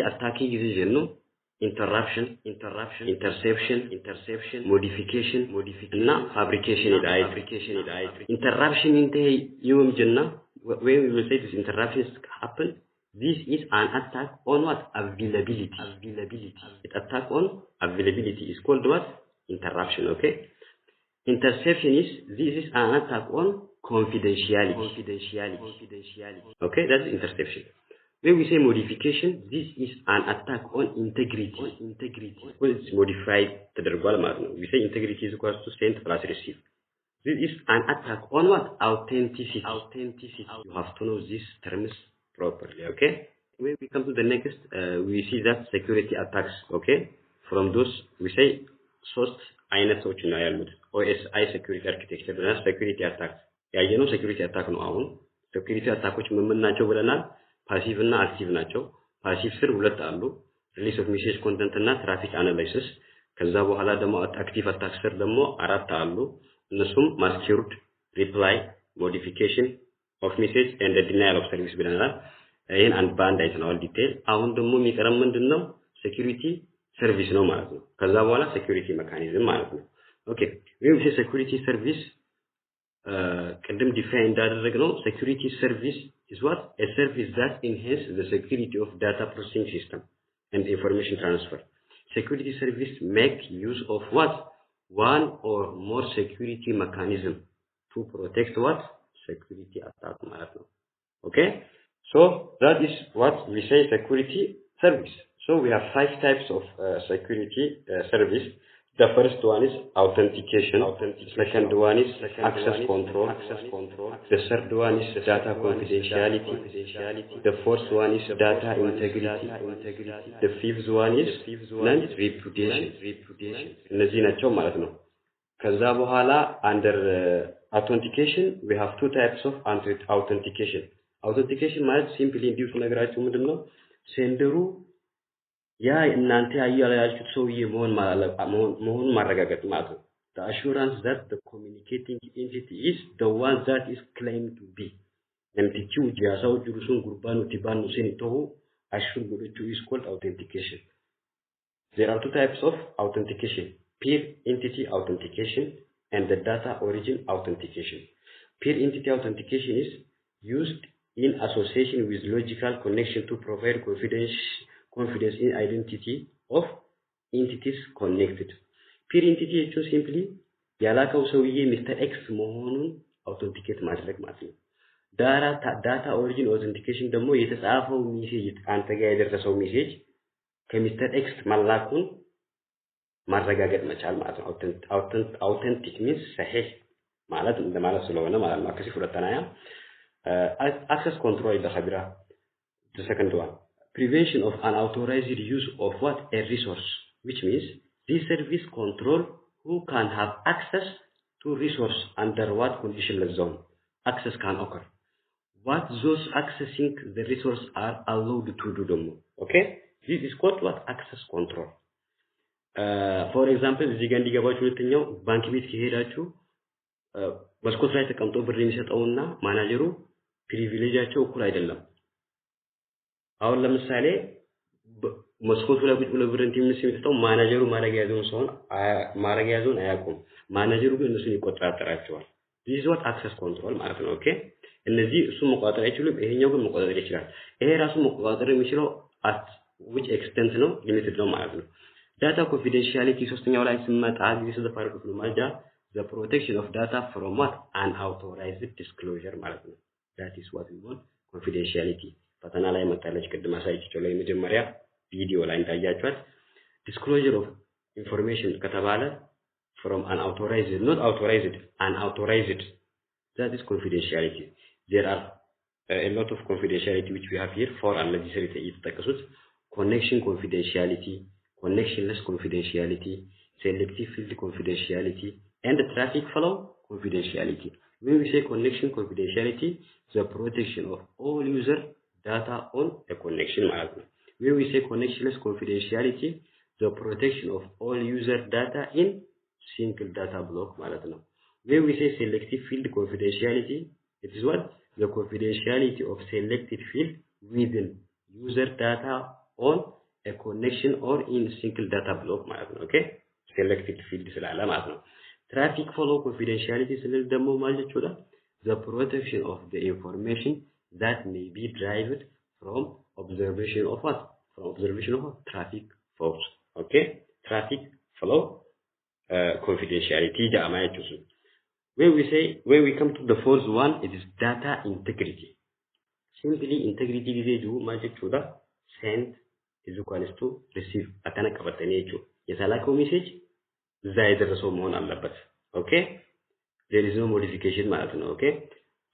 attacking is no interruption, interception, modification, na fabrication is interruption in the yum janna. When we will say this interruptions happen, this is an attack on what? Availability. It attack on availability is called what? Interruption, okay? Interception is, this is an attack on confidentiality. Okay, that's interception. When we say modification, this is an attack on integrity. Well, it's modified to the we say integrity is equal to send plus receive. This is an attack on what? Authenticity. You have to know these terms properly, okay? When we come to the next, we see that security attacks, okay? From those, we say, source አይነቶች ነው ያሉት OSI security architecture እና security attacks ያየነው security attack ነው አሁን security attacks ምን ናቸው ብለናል passive እና active ናቸው passive ስር ሁለት አሉ release of message content እና traffic analysis ከዛ በኋላ ደግሞ active attacks ስር ደግሞ አራት አሉ እነሱም masquerade reply modification of message and the denial of service ብለናል ይሄን አንድ ባንድ አይተናል ዲቴል አሁን ደግሞ የሚቀረም ምንድነው security service ነው ማለት ነው ከዛ በኋላ security mechanism ማለት ነው ኦኬ when we say security service ቅድም define እንዳደረግነው security service is what a service that enhances the security of data processing system and information transfer security service make use of what one or more security mechanism to protect what security attack ማለት ነው okay so that is what we say security service. So we have 5 types of security service. The first one is authentication. Second one is access control. The third one is data confidentiality. The fourth one is data integrity. The fifth one is non-repudiation. እነዚህ ናቸው ማለት ነው ከዛ በኋላ under authentication we have 2 types of authentication. Authentication ማለት simply እንዲሁ ነገራችሁ ምንድነው ሴንደሩ ያ እናንተ ያያላችሁት ሰውዬ መሆን ማረጋገጥ ማለት ነው the assurance that the communicating entity is the one that is claimed to be entity ያሳው ጅሩሱን ጉርባኑ ቲባኑ ሲንተው assure godchu is called authentication. There are 2 types of authentication peer entity authentication and the data origin authentication. Peer entity authentication is used in association with logical connection to provide confidence in identity of entities connected. Peer entity is simply ያላከው ሰውዬ Mr. X መሆኑን አውተንቲኬት ማድረግ ማለት ነው data origin authentication ደግሞ የተጻፈው ሜሴጅ አንተ ጋር የደረሰው ሜሴጅ ከሚስተር X መላኩን ማረጋገጥ መቻል ማለት ነው authentic means صحيح ማለት እንደማለት ስለሆነ ማለት ነው ከዚህ ሁለተኛው access control the khabira the second one prevention of unauthorized use of what a resource which means this service control who can have access to resource under what conditional zone access can occur what those accessing the resource are allowed to do them okay this is called what access control for example እዚህ ጋር እንዲገባችሁ ሁለተኛው ባንክ ቤት ከሄዳችሁ መስኮት ላይ ተቀምጦ ብር የሚሰጠውና ማናጀሩ ፕሪቪሌጃቸው እኩል አይደለም አሁን ለምሳሌ መስኮቱ ላይ ቁጭ ብሎ ብር የሚሰጠው ማናጀሩ ማረግ ያዘውን አያውቁም ማናጀሩ ግን እነሱን ይቆጣጠራቸዋል this is what access control ማለት ነው ኦኬ እነዚህ እሱ መቆጣጠር አይችሉም ይሄኛው ግን መቆጣጠር ይችላል ይሄ ራሱ መቆጣጠር የሚችለው at which extent ነው limited ነው ማለት ነው data confidentiality ሶስተኛው ላይ ስመጣ this is the part of the protection of data from what unauthorized disclosure ማለት ነው that is what we want confidentiality ፈተና ላይ መጣለች ቅድም አሳይቼው ላይ መጀመሪያ ቪዲዮ ላይ እንዳያችኋት disclosure of information ከተባለ from unauthorized not authorized unauthorized that is confidentiality there are a lot of confidentiality which we have here for unnecessary የተጠቀሱት connection confidentiality connectionless confidentiality selective field confidentiality and traffic flow confidentiality when we say connection confidentiality the protection of all user data on a connection ማለት ነው when we say connectionless confidentiality the protection of all user data in single data block ማለት ነው when we say selective field confidentiality it is what the confidentiality of selected field within user data on a connection or in single data block ማለት ነው ኦኬ selected field ስላለ ማለት ነው traffic flow confidentiality ስንል ደግሞ ማለት ነው the protection of the information that may be derived from observation of what from observation of traffic flows okay traffic flow confidentiality ጃማያችሁ when we come to the fourth one it is data integrity simply integrity ጊዜ ጁ ማለት ነው send is equals to receive አተነቀበተኔ ጁ የተላከው ሜሴጅ እዛ የደረሰው መሆን አለበት okay there is no modification ማለት ነው okay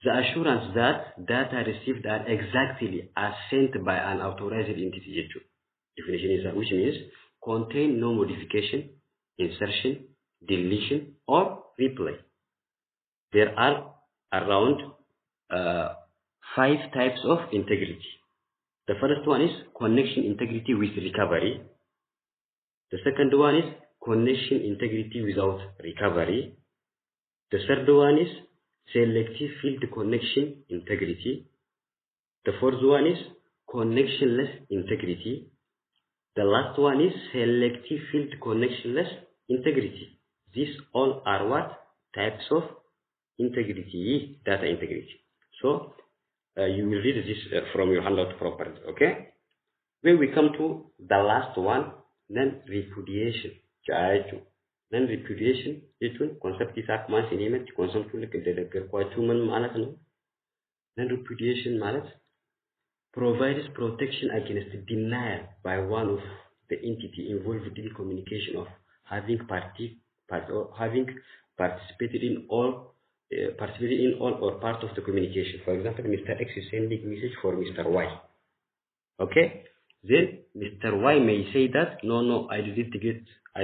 the assurance that data received are exactly as sent by an authorized entity definition is which means contain no modification insertion deletion or replay there are around 5 types of integrity the first one is connection integrity with recovery the second one is connection integrity without recovery the third one is selective field connection integrity the fourth one is connectionless integrity the last one is selective field connectionless integrity these all are what types of integrity data integrity so you will read this from your handout properly okay when we come to the last one non repudiation ጃይቱ non repudiation የቱን ኮንሰፕት ይሳክ ማን ሲኔመት ኮንሰፕቱ ልክ እንደነገርኳችሁ ምን ማለት ነው non repudiation ማለት provides protection against denial by one of the entity involved in communication of having participated in all or part of the communication for example Mr. X is sending message for Mr. Y okay then Mr. Y may say that no I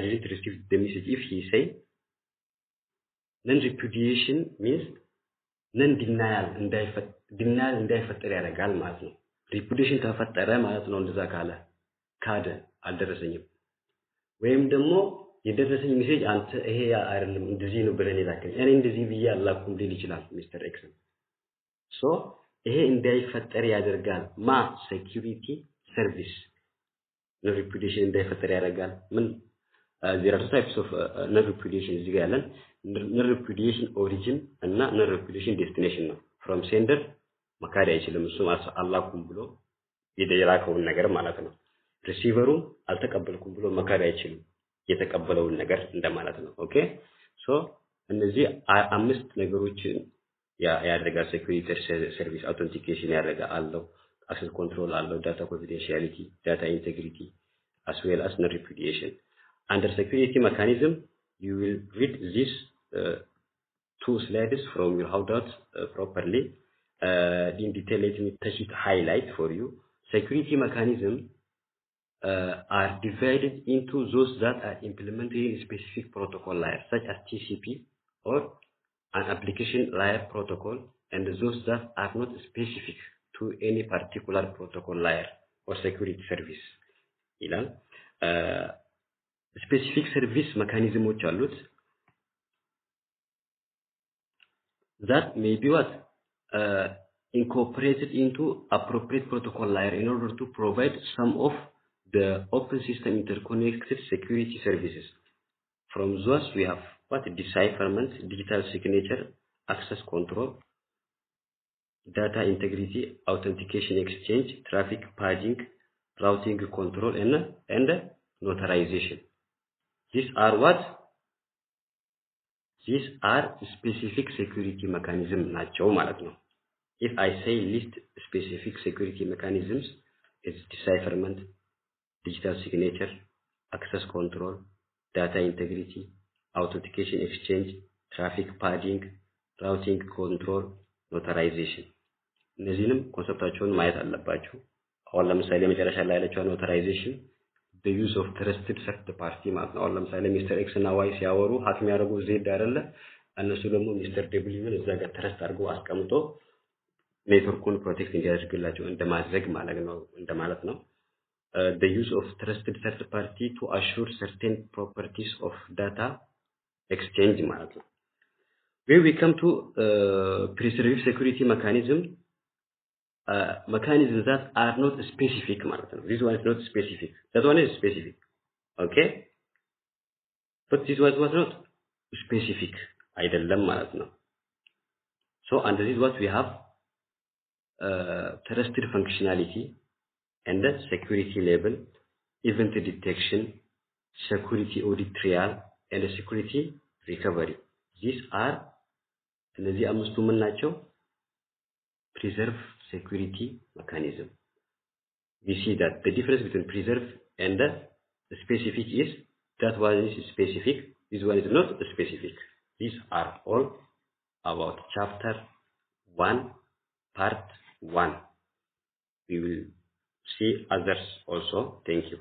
didn't receive the message if he say non repudiation means non denial እንዳይፈጠር ያደርጋል ማለት ነው repudiation ተፈጠረ ማለት ነው እንደዛ ካደ አልደረሰኝም ወይም ደግሞ የደረሰኝ ሜሴጅ አንተ ይሄ አይደለም እንደዚህ ነው ብለን ይላከኝ እኔ እንደዚህ ብዬ አላኩም ሊል ይችላል ሚስተር ኤክስ ሶ ይሄ እንዳይፈጠር ያደርጋል ማ ሴኩሪቲ ሰርቪስ no repudiation እንዳይፈጠር ያደርጋል ምን there are two types of no repudiation እዚህ ጋር ያለን no repudiation origin እና no repudiation destination ነው from sender መካድ አይችልም እሱ አላኩም ብሎ የደላከውን ነገር ማለት ነው ሪሲቨሩ አልተቀበልኩም ብሎ መካድ አይችልም የተቀበለውን ነገር እንደማለት ነው ኦኬ ሶ እነዚህ አምስት ነገሮችን ያደርጋል ሴኩሪቲ ሰርቪስ አውተንቲኬሽን ያደርጋል አለው access control አለው data confidentiality data integrity as well as non repudiation under security mechanism you will read this two slides from your handout properly in detail let me touch it highlight for you security mechanism are divided into those that are implemented in specific protocol layers such as TCP or an application layer protocol and those that are not specific to any particular protocol layer or security service ይላል specific service mechanismoች አሉት that may be what incorporated into appropriate protocol layer in order to provide some of the open system interconnected security services from those we have what decipherment digital signature access control data integrity authentication exchange traffic padding routing control and notarization these are specific security mechanism ናቸው ማለት ነው if I say list specific security mechanisms it's decipherment digital signature access control data integrity authentication exchange traffic padding routing control notarization እነዚህንም ኮንሰፕታቸውን ማየት አለባችሁ አሁን ለምሳሌ መጨረሻ ላይ ያለችው notarization the use of trusted third party ማለት ነው አሁን ለምሳሌ ሚስተር ኤክስ እና ዋይ ሲያወሩ ሀክ የሚያደርጉ ዜድ አይደለ እነሱ ደግሞ ሚስተር ደብሊውን እዛ ጋር ትረስት አድርጎ አስቀምጦ ኔትወርኩን ፕሮቴክት እንዲያደርግላቸው እንደማለት ነው the use of trusted third party to assure certain properties of data exchange ማለት ነው when we come to preserve security mechanism mechanisms that are not specific ማለት ነው. This one is not specific. That one is specific. Okay? But this one was not specific. አይደለም ማለት ነው. So under this what we have trusted functionality and the security label, event detection, security audit trial, and the security recovery. These are እነዚህ አምስቱ ምን ናቸው? Preserve security mechanism. We see that the difference between preserve and the specific is that one is specific, this one is not specific. These are all about chapter 1, part 1. We will see others also. Thank you.